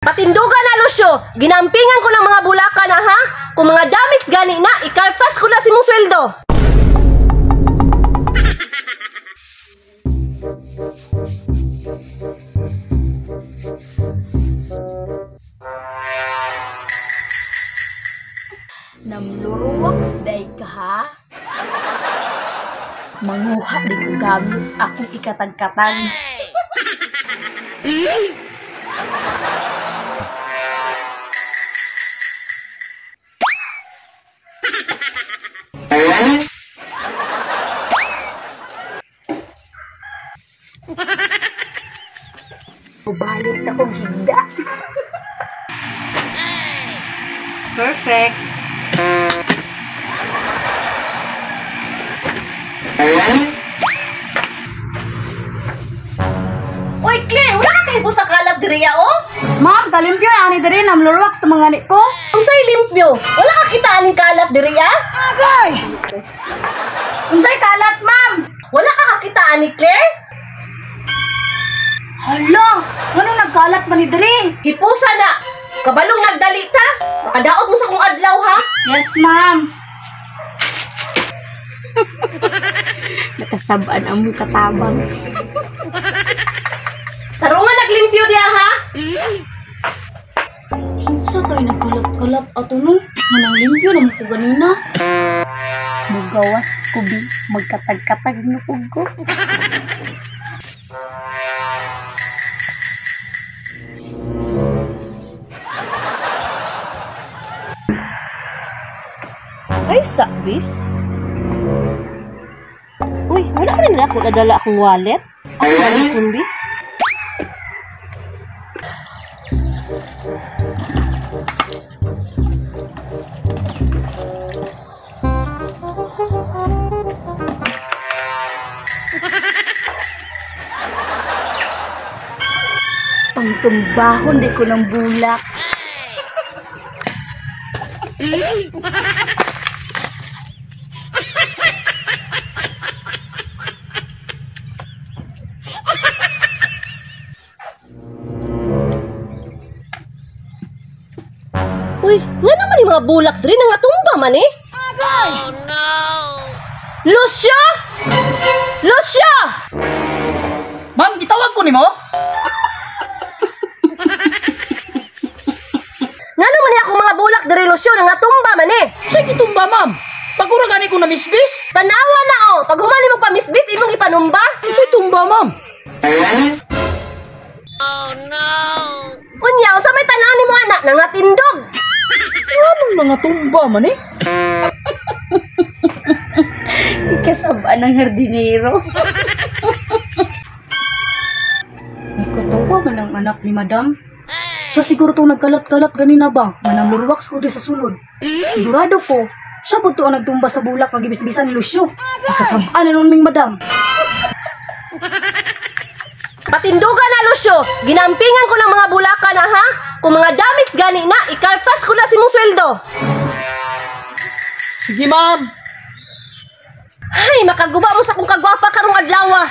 Patindugan na, Lucio. Ginampingan ko ng mga bulaka na, ha? Kung mga damage gani na, ikaltas ko na si mong sweldo. Namluruwaks day ka, ha? Manguha di ko gamit akong ikatag-katag. Balik ako gida. Perfect. Uy, Claire, wala ka kayo sa kalat diriya, oh? Ma'am, talimpyo na ani diri namluruwaks sa mga ni ko. Unsay limpyo? Wala ka kitaan ng kalat diriya? Agay! Unsay kalat, ma'am? Wala ka kakitaan ni Claire? Hala, ano nagkalat ba ni diri? Hipusa na! Kabalong nagdali ta! Makadaot mo sa kong adlaw, ha? Yes, ma'am. Nakasabaan ang mong katabang. Tarungan naglimpyo diya, ha? Kinsa kayo nagkalat-kalat ato no? Manang limpyo naman ko ganina. Mugawas ko bi, magkatag-katag na po ko. Ay, sabi. Uy, wala ka rin ako nadala akong wallet. Wallet kundi. Pangtumbahon di ko ng bulak. Uy, nga naman yung mga bulak diri nga tumba man eh. Oh no! Lucio! Lucio! Ma'am, gitawag ko nimo? Nga naman yung mga bulak diri, Lucio, nga tumba man eh. Say gitumba, ma'am. Pagura gani ko na misbis. Tanawa na oh, pag humani mo pa misbis, imong ipanumba. Say tumba, ma'am. Unya, sa may tanaw ni mo anak, nangatindog. Anong mga tumba man eh? Ikasabaan ng hardinero. Nagkatawa man ang anak ni madam. Siya siguro itong nagkalat-kalat ganina ba? Manamurwaks ko di sa sulod. Sigurado ko, siya po ito ang nagtumba sa bulak ng gibisbisan ni Lucio. Ikasabaan na nun ming madam. Patindugan na, Lucio. Ginampingan ko ng mga bulaka na, ha? Kung mga damage gani na, ikaltas ko na si mong sweldo. Sige, ma'am. Ay, makaguba mo sa kung kagwapa karong adlaw.